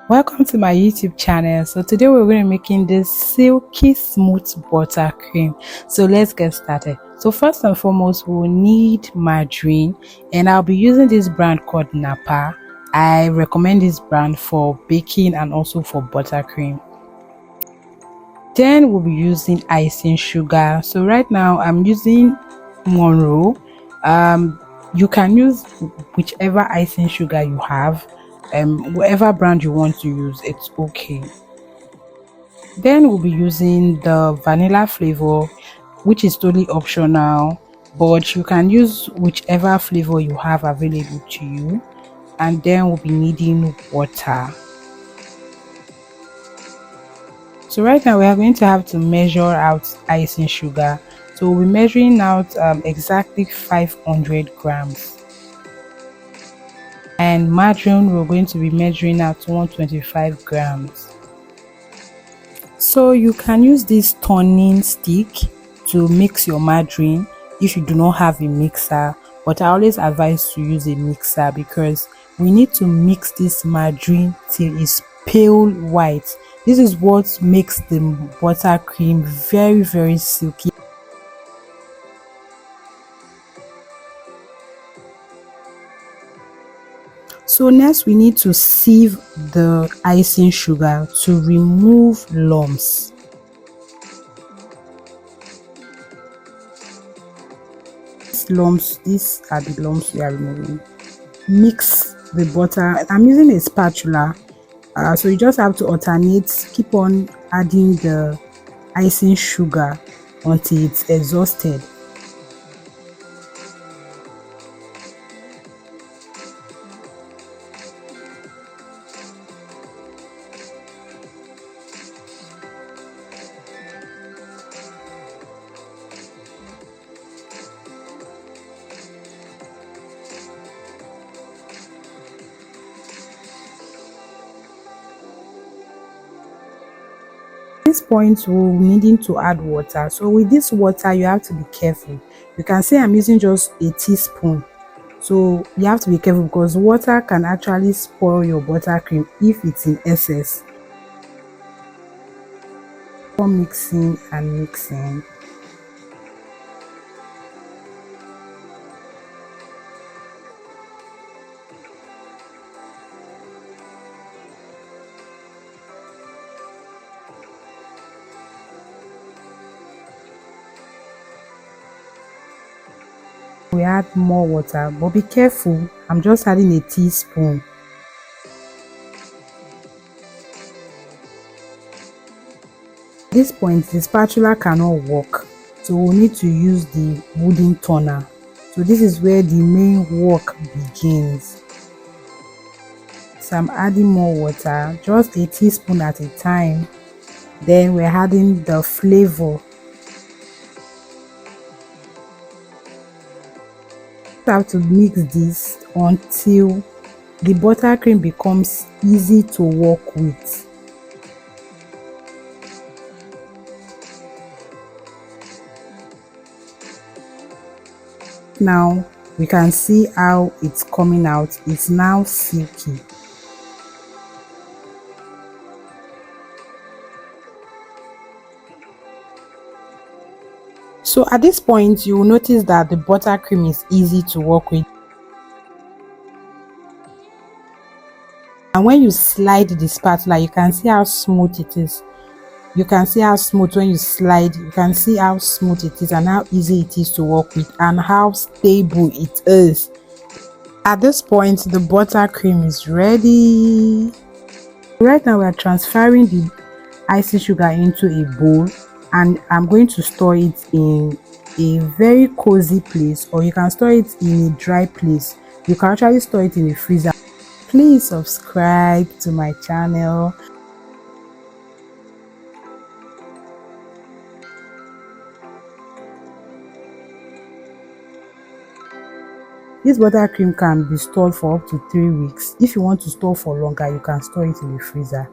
Welcome to my YouTube channel. So today we're going to be making this silky smooth buttercream. So let's get started. So first and foremost, we'll need margarine, and I'll be using this brand called Napa. I recommend this brand for baking and also for buttercream. Then we'll be using icing sugar. So right now I'm using Monroe. You can use whichever icing sugar you have. Whatever brand you want to use, it's okay. Then we'll be using the vanilla flavor, which is totally optional, but you can use whichever flavor you have available to you. And then we'll be needing water. So right now we are going to have to measure out icing sugar. So we'll be measuring out exactly 500 grams. And margarine, we're going to be measuring out 125 grams. So you can use this turning stick to mix your margarine if you do not have a mixer, but I always advise to use a mixer because we need to mix this margarine till it's pale white. This is what makes the buttercream very silky. So next we need to sieve the icing sugar to remove lumps. These are the lumps we are removing. Mix the butter. I'm using a spatula, so you just have to alternate, keep on adding the icing sugar until it's exhausted. At this point we're needing to add water. So with this water you have to be careful. You can see I'm using just a teaspoon, so you have to be careful because water can actually spoil your buttercream if it's in excess. Mixing and mixing. We add more water, but be careful, I'm just adding a teaspoon. At this point the spatula cannot work, so we'll need to use the wooden turner. So this is where the main work begins. So I'm adding more water, just a teaspoon at a time. Then we're adding the flavor. Have to mix this until the buttercream becomes easy to work with. Now we can see how it's coming out. It's now silky. So at this point you will notice that the buttercream is easy to work with, and when you slide the spatula you can see how smooth it is. You can see how smooth when you slide, you can see how smooth it is and how easy it is to work with and how stable it is. At this point the buttercream is ready. Right now we are transferring the icing sugar into a bowl, and I'm going to store it in a very cozy place, or you can store it in a dry place. You can actually store it in the freezer. Please subscribe to my channel. This buttercream can be stored for up to 3 weeks. If you want to store for longer, you can store it in the freezer.